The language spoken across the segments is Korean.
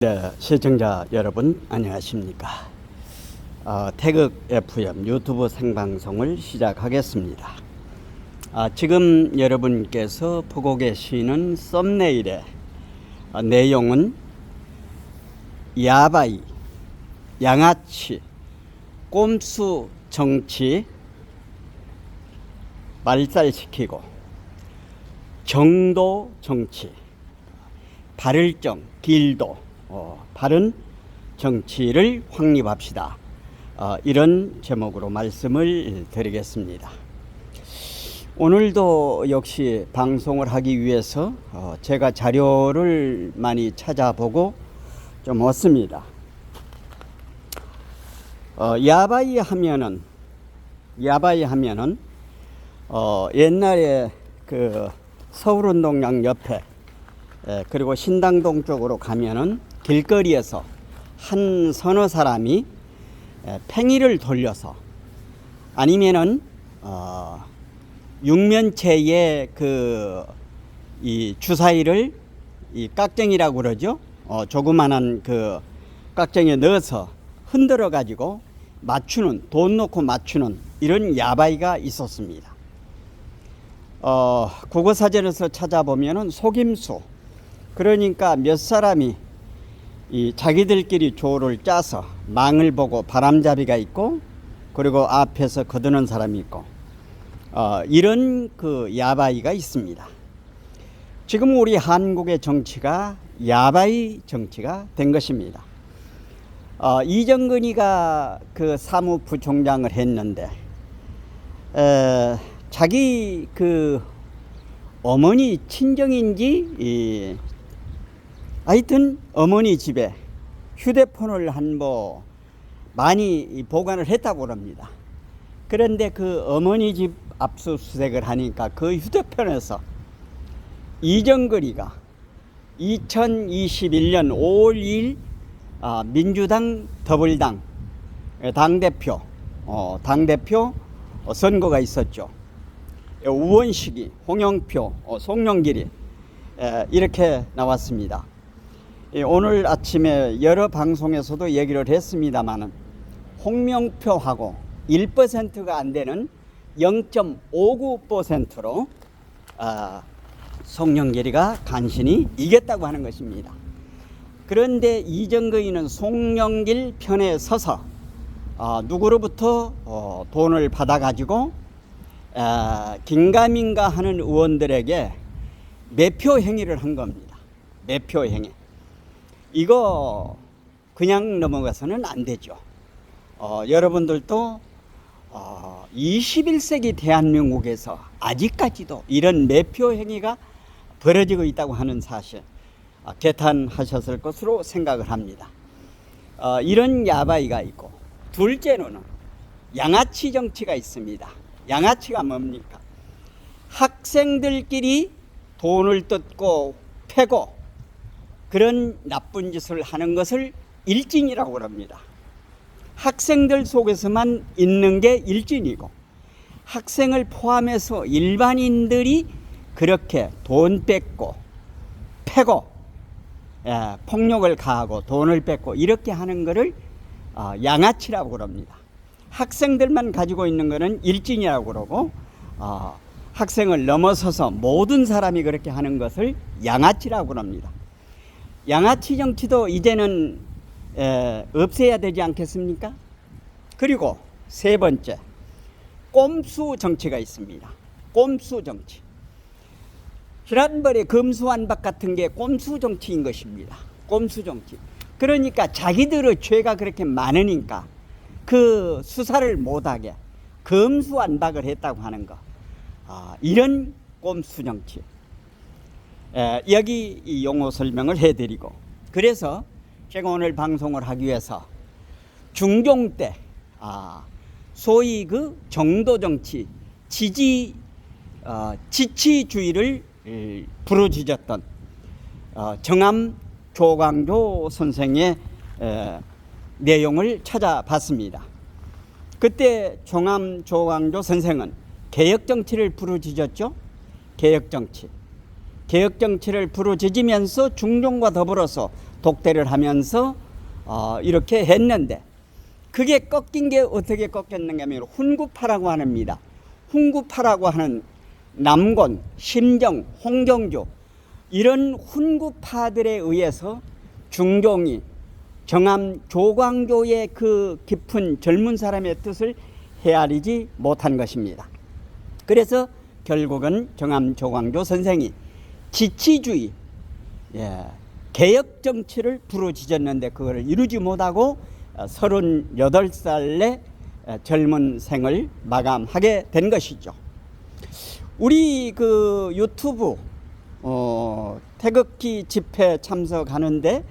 네, 시청자 여러분 안녕하십니까. 태극 FM 유튜브 생방송을 시작하겠습니다. 지금 여러분께서 보고 계시는 썸네일의 내용은 야바이, 양아치, 꼼수 정치 말살시키고 정도 정치, 발을정, 길도, 바른 정치를 확립합시다. 이런 제목으로 말씀을 드리겠습니다. 오늘도 역시 방송을 하기 위해서 제가 자료를 많이 찾아보고 좀 왔습니다. 야바이 하면은 옛날에 그 서울운동장 옆에 그리고 신당동 쪽으로 가면은 길거리에서 한 서너 사람이 팽이를 돌려서 아니면은 육면체에 이 주사위를 이 깍쟁이라고 그러죠. 조그만한 그 깍쟁이에 넣어서 흔들어 가지고 맞추는, 돈 놓고 맞추는 이런 야바이가 있었습니다. 국어사전에서 찾아보면은 속임수, 그러니까 몇 사람이 이 자기들끼리 조를 짜서 망을 보고 바람잡이가 있고, 그리고 앞에서 거두는 사람이 있고, 이런 그 야바이가 있습니다. 지금 우리 한국의 정치가 야바이 정치가 된 것입니다. 이정근이가 그 사무부총장을 했는데, 자기 그 어머니 친정인지 하여튼 어머니 집에 휴대폰을 많이 보관을 했다고 합니다. 그런데 그 어머니 집 압수수색을 하니까 그 휴대폰에서 이정근이가 2021년 5월 2일 민주당 더불당 당대표 선거가 있었죠. 우원식이, 홍영표, 송영길이 이렇게 나왔습니다. 오늘 아침에 여러 방송에서도 얘기를 했습니다마는 홍명표하고 1%가 안 되는 0.59%로 송영길이가 간신히 이겼다고 하는 것입니다. 그런데 이정근이는 송영길 편에 서서 누구로부터 돈을 받아가지고 긴가민가 하는 의원들에게 매표 행위를 한 겁니다. 매표 행위. 이거 그냥 넘어가서는 안 되죠. 여러분들도 21세기 대한민국에서 아직까지도 이런 매표 행위가 벌어지고 있다고 하는 사실 개탄하셨을 것으로 생각을 합니다. 이런 야바이가 있고, 둘째로는 양아치 정치가 있습니다. 양아치가 뭡니까? 학생들끼리 돈을 뜯고 패고 그런 나쁜 짓을 하는 것을 일진이라고 합니다. 학생들 속에서만 있는 게 일진이고, 학생을 포함해서 일반인들이 그렇게 돈 뺏고 패고 폭력을 가하고 돈을 뺏고 이렇게 하는 것을 양아치라고 합니다. 학생들만 가지고 있는 것은 일진이라고 그러고, 학생을 넘어서서 모든 사람이 그렇게 하는 것을 양아치라고 합니다. 양아치 정치도 이제는 없애야 되지 않겠습니까? 그리고 세 번째, 꼼수 정치가 있습니다. 꼼수 정치. 지난번에 금수완박 같은 게 꼼수 정치인 것입니다. 꼼수 정치. 그러니까 자기들의 죄가 그렇게 많으니까 그 수사를 못하게 금수완박을 했다고 하는 거. 이런 꼼수 정치. 여기 이 용어 설명을 해드리고, 그래서 제가 오늘 방송을 하기 위해서 중종 때 소위 그 정도 정치, 지치주의를 부르짖었던 정암 조광조 선생의 내용을 찾아봤습니다. 그때 정암 조광조 선생은 개혁정치를 부르짖었죠. 개혁정치. 개혁 정치를 부르짖으면서 중종과 더불어서 독대를 하면서 이렇게 했는데, 그게 꺾인 게 어떻게 꺾였는가 하면 훈구파라고 합니다. 훈구파라고 하는 남곤, 심정, 홍경조, 이런 훈구파들에 의해서 중종이 정암 조광조의 그 깊은 젊은 사람의 뜻을 헤아리지 못한 것입니다. 그래서 결국은 정암 조광조 선생이 지치주의, 개혁 정치를 부르짖었는데 그걸 이루지 못하고 38살의 젊은 생을 마감하게 된 것이죠. 우리 그 유튜브 태극기 집회 참석하는데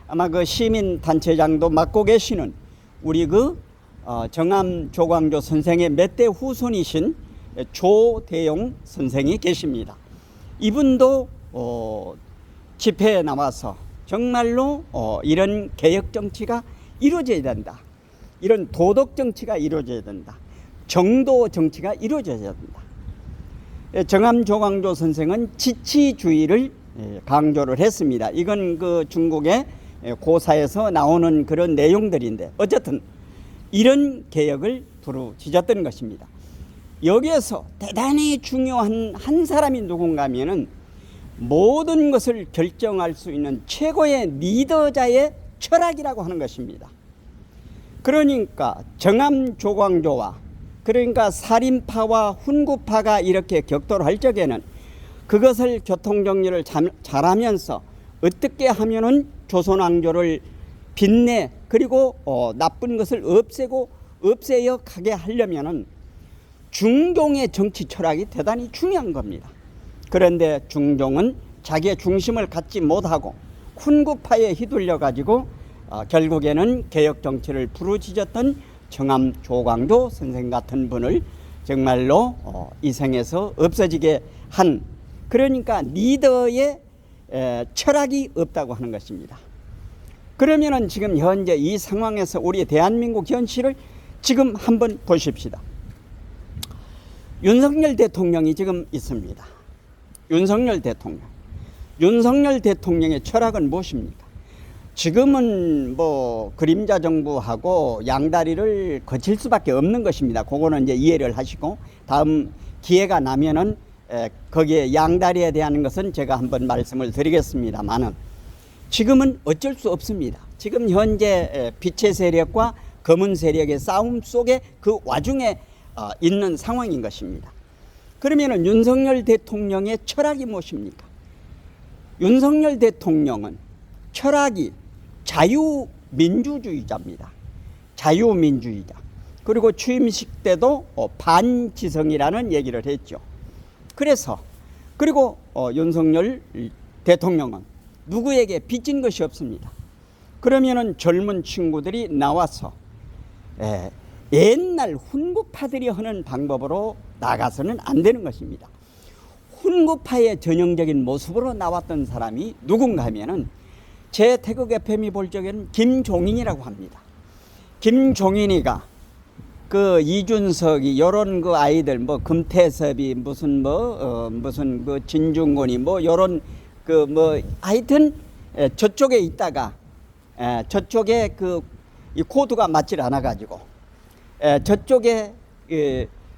아마 그 시민 단체장도 맡고 계시는 우리 그 정암 조광조 선생의 몇 대 후손이신 조대용 선생이 계십니다. 이분도 집회에 나와서 정말로 이런 개혁 정치가 이루어져야 된다, 이런 도덕 정치가 이루어져야 된다, 정도 정치가 이루어져야 된다. 정암 조광조 선생은 지치주의를 강조를 했습니다. 이건 그 중국의 고사에서 나오는 그런 내용들인데, 어쨌든 이런 개혁을 부르짖었던 것입니다. 여기에서 대단히 중요한 한 사람이 누군가 하면은 모든 것을 결정할 수 있는 최고의 리더자의 철학이라고 하는 것입니다. 그러니까 정암 조광조와, 그러니까 살인파와 훈구파가 이렇게 격돌할 적에는 그것을 교통정리를 잘하면서 어떻게 하면은 조선왕조를 빛내, 그리고 나쁜 것을 없애어 가게 하려면은 중종의 정치 철학이 대단히 중요한 겁니다. 그런데 중종은 자기의 중심을 갖지 못하고 훈구파에 휘둘려 가지고 결국에는 개혁 정치를 부르짖었던 정암 조광조 선생 같은 분을 정말로 이 생에서 없어지게 한, 그러니까 리더의 철학이 없다고 하는 것입니다. 그러면은 지금 현재 이 상황에서 우리 대한민국 현실을 지금 한번 보십시다. 윤석열 대통령이 지금 있습니다. 윤석열 대통령의 철학은 무엇입니까? 지금은 뭐 그림자 정부하고 양다리를 거칠 수밖에 없는 것입니다. 그거는 이제 이해를 하시고 다음 기회가 나면은 거기에 양다리에 대한 것은 제가 한번 말씀을 드리겠습니다만은, 지금은 어쩔 수 없습니다. 지금 현재 빛의 세력과 검은 세력의 싸움 속에 그 와중에 있는 상황인 것입니다. 그러면은 윤석열 대통령의 철학이 무엇입니까? 윤석열 대통령은 철학이 자유민주주의자입니다. 자유민주주의자. 그리고 취임식 때도 반지성이라는 얘기를 했죠. 그리고 윤석열 대통령은 누구에게 빚진 것이 없습니다. 그러면은 젊은 친구들이 나와서 옛날 훈구파들이 하는 방법으로 나가서는 안 되는 것입니다. 훈구파의 전형적인 모습으로 나왔던 사람이 누군가 하면은 제 태극 FM이 볼 적에는 김종인이라고 합니다. 김종인이가 그 이준석이 요런 그 아이들 뭐 금태섭이 무슨 그 진중권이 뭐 요런 그 뭐 하여튼 저쪽에 있다가 저쪽에 그 이 코드가 맞질 않아 가지고 저쪽에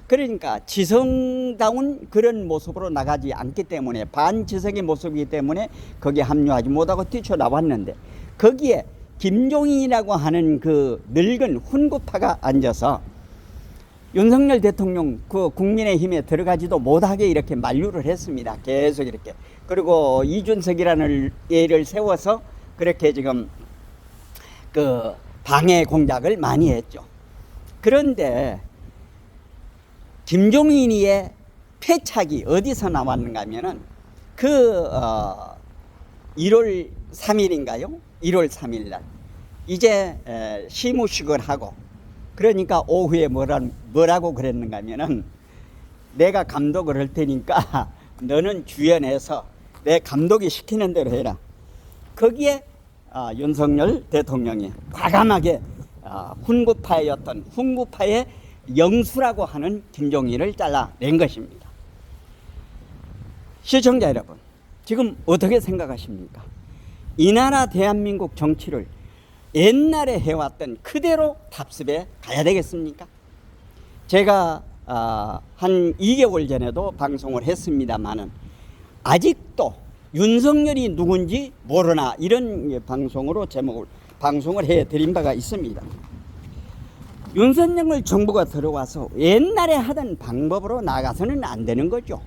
그러니까 지성다운 그런 모습으로 나가지 않기 때문에, 반지성의 모습이기 때문에 거기에 합류하지 못하고 뛰쳐나왔는데, 거기에 김종인이라고 하는 그 늙은 훈구파가 앉아서 윤석열 대통령 그 국민의힘에 들어가지도 못하게 이렇게 만류를 했습니다. 계속 이렇게. 그리고 이준석이라는 예를 세워서 그렇게 지금 그 방해 공작을 많이 했죠. 그런데 김종인이의 패착이 어디서 나왔는가 하면은 그 1월 3일인가요? 1월 3일 날 이제 시무식을 하고, 그러니까 오후에 뭐라고 그랬는가 하면은 내가 감독을 할 테니까 너는 주연해서 내 감독이 시키는 대로 해라. 거기에 윤석열 대통령이 과감하게 훈구파였던 훈구파의 영수라고 하는 김종인을 잘라낸 것입니다. 시청자 여러분, 지금 어떻게 생각하십니까? 이 나라 대한민국 정치를 옛날에 해왔던 그대로 답습에 가야 되겠습니까? 제가 한 2개월 전에도 방송을 했습니다마는 아직도 윤석열이 누군지 모르나 이런 방송으로 방송을 해드린 바가 있습니다. 윤석열 정부가 들어와서 옛날에 하던 방법으로 나가서는 안 되는 거죠.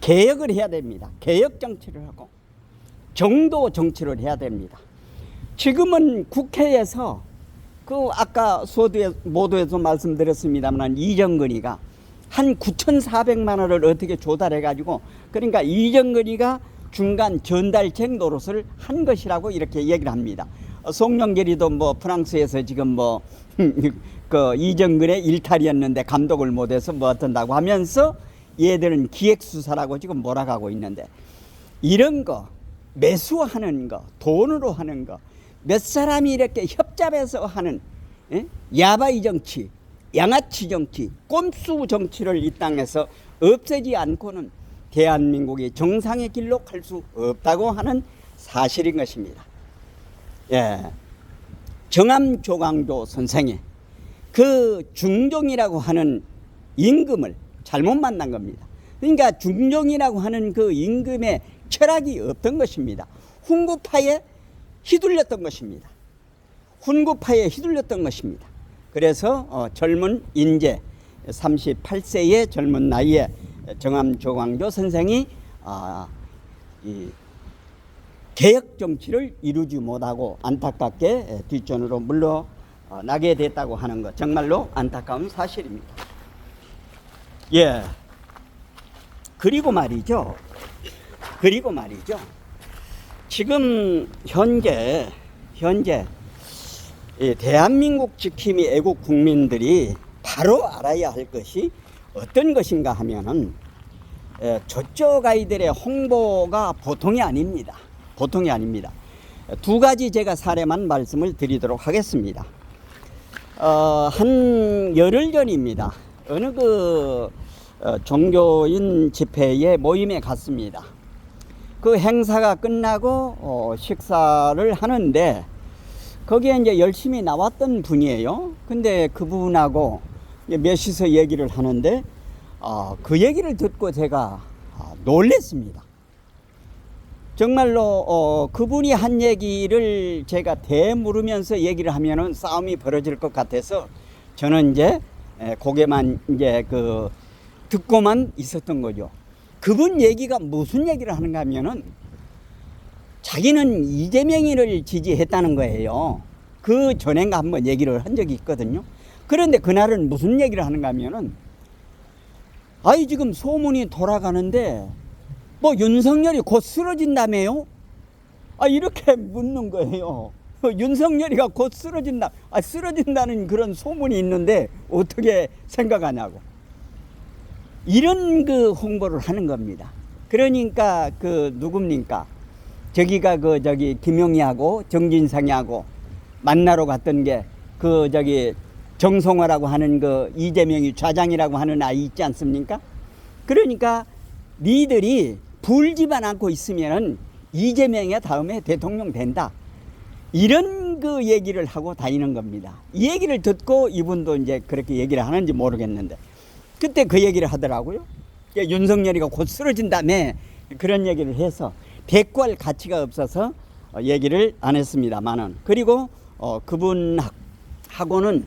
개혁을 해야 됩니다. 개혁 정치를 하고 정도 정치를 해야 됩니다. 지금은 국회에서 아까 모두에서 말씀드렸습니다만 이정근이가 한 9,400만 원을 어떻게 조달해 가지고 그러니까 이정근이가 중간 전달책 노릇을 한 것이라고 이렇게 얘기를 합니다. 송영길이도 뭐 프랑스에서 지금 그 이정근의 일탈이었는데 감독을 못해서 뭐 어떤다고 하면서 얘들은 기획수사라고 지금 몰아가고 있는데 이런 거 매수하는 거 돈으로 하는 거 몇 사람이 이렇게 협잡해서 하는 야바이 정치 양아치 정치 꼼수 정치를 이 땅에서 없애지 않고는 대한민국이 정상의 길로 갈 수 없다고 하는 사실인 것입니다. 예, 정암조광조 선생의 그 중종이라고 하는 임금을 잘못 만난 겁니다. 그러니까 중종이라고 하는 그 임금의 철학이 없던 것입니다. 훈구파에 휘둘렸던 것입니다. 훈구파에 휘둘렸던 것입니다. 그래서 젊은 인재 38세의 젊은 나이에 정암조광조 선생이 이 개혁 정치를 이루지 못하고 안타깝게 뒷전으로 물러나게 됐다고 하는 것 정말로 안타까운 사실입니다. 예. 그리고 말이죠. 지금 현재 대한민국 지킴이 애국 국민들이 바로 알아야 할 것이 어떤 것인가 하면은 저쪽 아이들의 홍보가 보통이 아닙니다. 두 가지 제가 사례만 말씀을 드리도록 하겠습니다. 한 열흘 전입니다. 어느 종교인 집회에 모임에 갔습니다. 그 행사가 끝나고 식사를 하는데 거기에 이제 열심히 나왔던 분이에요. 근데 그분하고 몇이서 얘기를 하는데 그 얘기를 듣고 제가 놀랬습니다. 정말로 그분이 한 얘기를 제가 되물으면서 얘기를 하면은 싸움이 벌어질 것 같아서 저는 이제 고개만 이제 듣고만 있었던 거죠. 그분 얘기가 무슨 얘기를 하는가 하면은 자기는 이재명이를 지지했다는 거예요. 그 전엔가 한번 얘기를 한 적이 있거든요. 그런데 그날은 무슨 얘기를 하는가 하면은 지금 소문이 돌아가는데 뭐 윤석열이 곧 쓰러진다며요? 이렇게 묻는 거예요. 윤석열이가 곧 쓰러진다는 그런 소문이 있는데 어떻게 생각하냐고. 이런 홍보를 하는 겁니다. 그러니까 누굽니까? 저기가 김용희하고 정진상이하고 만나러 갔던 게 정성화라고 하는 이재명이 좌장이라고 하는 아이 있지 않습니까? 그러니까 니들이 불지만 않고 있으면 이재명이 다음에 대통령 된다. 이런 얘기를 하고 다니는 겁니다. 이 얘기를 듣고 이분도 이제 그렇게 얘기를 하는지 모르겠는데 그때 그 얘기를 하더라고요. 윤석열이가 곧 쓰러진다며 그런 얘기를 해서 대꾸할 가치가 없어서 얘기를 안 했습니다만은 그리고 그분하고는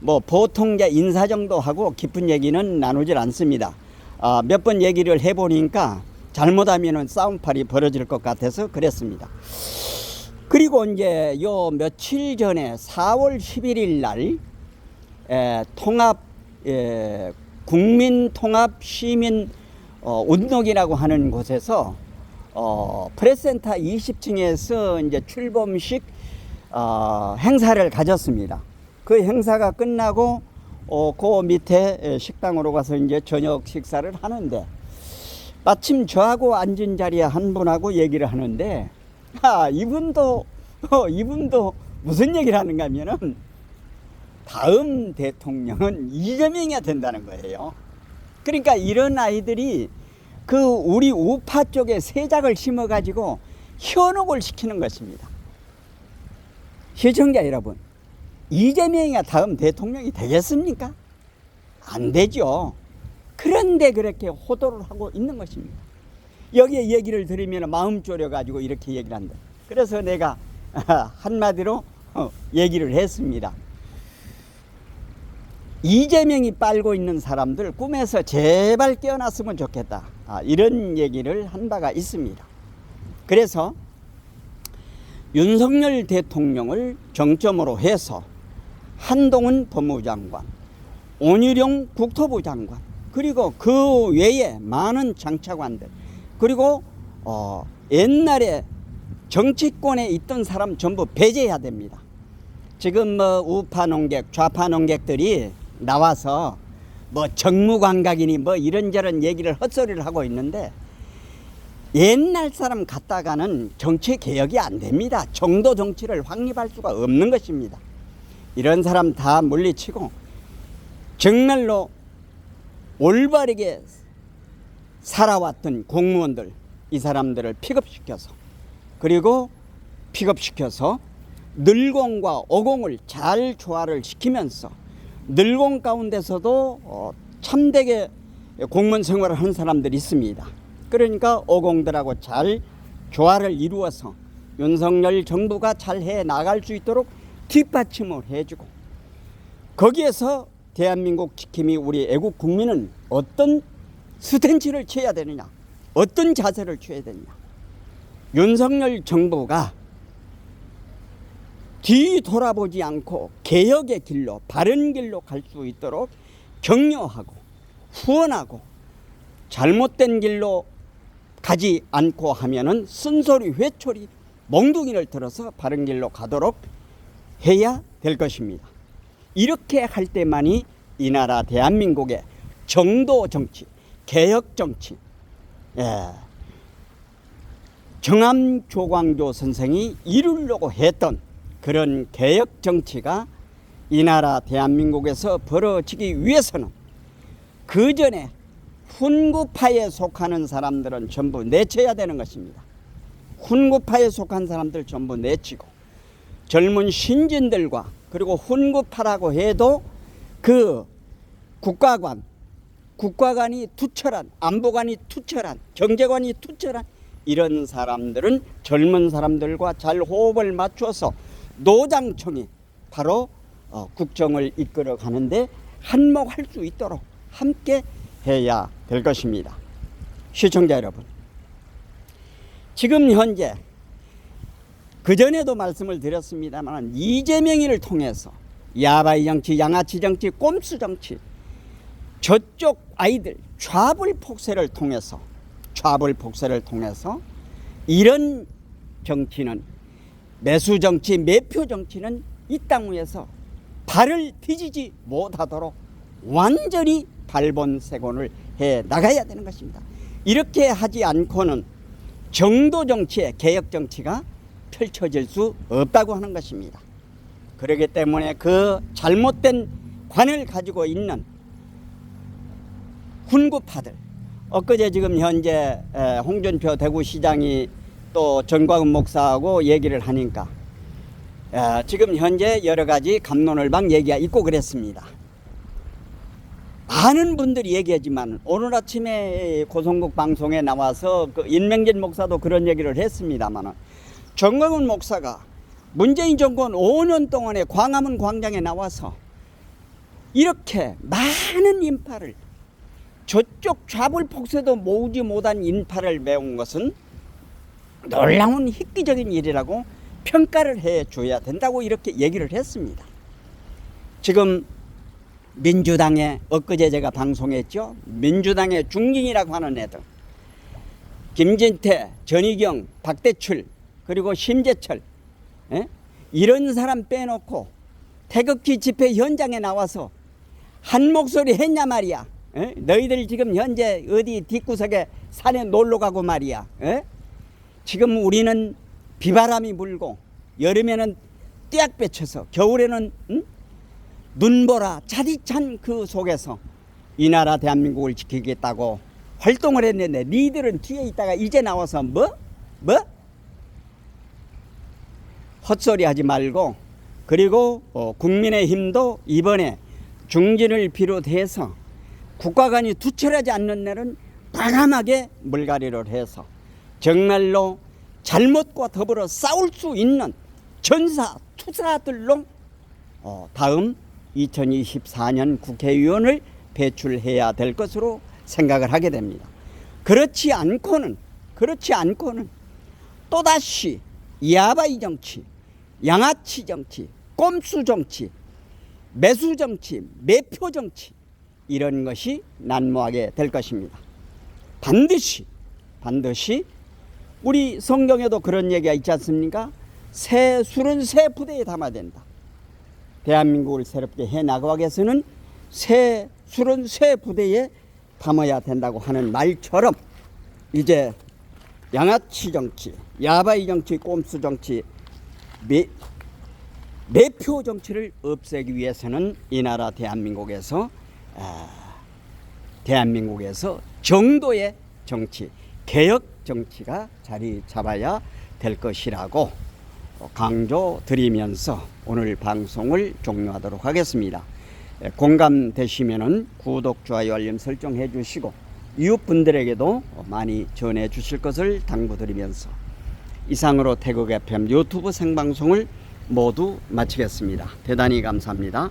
뭐 보통 인사 정도 하고 깊은 얘기는 나누질 않습니다. 몇 번 얘기를 해보니까 잘못하면은 싸움팔이 벌어질 것 같아서 그랬습니다. 그리고 이제 며칠 전에 4월 11일 날 국민통합시민 운동이라고 하는 곳에서 프레스센터 20층에서 이제 출범식 행사를 가졌습니다. 그 행사가 끝나고 그 밑에 식당으로 가서 이제 저녁 식사를 하는데 마침 저하고 앉은 자리에 한 분하고 얘기를 하는데 이분도 무슨 얘기를 하는가 하면은 다음 대통령은 이재명이 된다는 거예요. 그러니까 이런 아이들이 그 우리 우파 쪽에 세작을 심어가지고 현혹을 시키는 것입니다. 시청자 여러분, 이재명이 다음 대통령이 되겠습니까? 안 되죠. 그런데 그렇게 호도를 하고 있는 것입니다. 여기에 얘기를 들으면 마음 졸여가지고 이렇게 얘기를 한다. 그래서 내가 한마디로 얘기를 했습니다. 이재명이 빨고 있는 사람들 꿈에서 제발 깨어났으면 좋겠다. 이런 얘기를 한 바가 있습니다. 그래서 윤석열 대통령을 정점으로 해서 한동훈 법무장관, 온유령 국토부 장관, 그리고 그 외에 많은 장차관들, 그리고 옛날에 정치권에 있던 사람 전부 배제해야 됩니다. 지금 뭐 우파 농객, 좌파 농객들이 나와서 뭐 정무감각이니 뭐 이런저런 얘기를 헛소리를 하고 있는데, 옛날 사람 갖다가는 정치 개혁이 안 됩니다. 정도 정치를 확립할 수가 없는 것입니다. 이런 사람 다 물리치고 정말로 올바르게 살아왔던 공무원들, 이 사람들을 픽업시켜서, 그리고 픽업시켜서 늘공과 어공을 잘 조화를 시키면서 늘공 가운데서도 참되게 공무원 생활을 하는 사람들이 있습니다. 그러니까 어공들하고 잘 조화를 이루어서 윤석열 정부가 잘 해 나갈 수 있도록 뒷받침을 해주고, 거기에서 대한민국 지킴이 우리 애국 국민은 어떤 스탠스를 취해야 되느냐, 어떤 자세를 취해야 되느냐. 윤석열 정부가 뒤돌아보지 않고 개혁의 길로, 바른 길로 갈 수 있도록 격려하고 후원하고, 잘못된 길로 가지 않고 하면은 쓴소리 회초리 몽둥이를 들어서 바른 길로 가도록 해야 될 것입니다. 이렇게 할 때만이 이 나라 대한민국의 정도 정치, 개혁 정치, 정암 조광조 선생이 이루려고 했던 그런 개혁 정치가 이 나라 대한민국에서 벌어지기 위해서는 그 전에 훈구파에 속하는 사람들은 전부 내쳐야 되는 것입니다. 훈구파에 속한 사람들 전부 내치고, 젊은 신진들과, 그리고 훈구파라고 해도 그 국가관이 투철한, 안보관이 투철한, 경제관이 투철한 이런 사람들은 젊은 사람들과 잘 호흡을 맞춰서 노장청이 바로 국정을 이끌어 가는데 한몫할 수 있도록 함께 해야 될 것입니다. 시청자 여러분, 지금 현재 그전에도 말씀을 드렸습니다만 이재명이를 통해서 야바이 정치, 양아치 정치, 꼼수 정치, 저쪽 아이들 좌불폭세를 통해서 이런 정치는, 매수 정치, 매표 정치는 이 땅 위에서 발을 디지지 못하도록 완전히 발본색원을 해 나가야 되는 것입니다. 이렇게 하지 않고는 정도 정치의 개혁 정치가 펼쳐질 수 없다고 하는 것입니다. 그렇기 때문에 그 잘못된 관을 가지고 있는 훈구파들, 엊그제 지금 현재 홍준표 대구시장이 또 전광훈 목사하고 얘기를 하니까 지금 현재 여러 가지 갑론을박 얘기가 있고 그랬습니다. 많은 분들이 얘기하지만 오늘 아침에 고성국 방송에 나와서 그 인명진 목사도 그런 얘기를 했습니다만, 전광훈 목사가 문재인 정권 5년 동안에 광화문 광장에 나와서 이렇게 많은 인파를, 저쪽 좌불폭세도 모으지 못한 인파를 메운 것은 놀라운 획기적인 일이라고 평가를 해줘야 된다고 이렇게 얘기를 했습니다. 지금 민주당에 엊그제 제가 방송했죠. 민주당의 중진이라고 하는 애들, 김진태, 전희경, 박대출, 그리고 심재철, 이런 사람 빼놓고 태극기 집회 현장에 나와서 한 목소리 했냐 말이야. 너희들 지금 현재 어디 뒷구석에 산에 놀러 가고 말이야. 지금 우리는 비바람이 불고 여름에는 떼약 배쳐서 겨울에는 눈보라 차디찬 그 속에서 이 나라 대한민국을 지키겠다고 활동을 했는데 니들은 뒤에 있다가 이제 나와서 뭐? 헛소리 하지 말고, 그리고 국민의힘도 이번에 중진을 비롯해서 국가관이 투철하지 않는 날은 과감하게 물갈이를 해서 정말로 잘못과 더불어 싸울 수 있는 전사 투사들로 다음 2024년 국회의원을 배출해야 될 것으로 생각을 하게 됩니다. 그렇지 않고는 또다시 야바이 정치, 양아치 정치, 꼼수 정치, 매수 정치, 매표 정치, 이런 것이 난무하게 될 것입니다. 반드시 우리 성경에도 그런 얘기가 있지 않습니까? 새 술은 새 부대에 담아야 된다. 대한민국을 새롭게 해나가기 위해서는 새 술은 새 부대에 담아야 된다고 하는 말처럼 이제 양아치 정치, 야바이 정치, 꼼수 정치, 매표 정치를 없애기 위해서는 이 나라 대한민국에서 정도의 정치, 개혁 정치가 자리 잡아야 될 것이라고 강조드리면서 오늘 방송을 종료하도록 하겠습니다. 공감되시면은 구독, 좋아요, 알림 설정해 주시고 이웃분들에게도 많이 전해 주실 것을 당부드리면서 이상으로 태국 FM 유튜브 생방송을 모두 마치겠습니다. 대단히 감사합니다.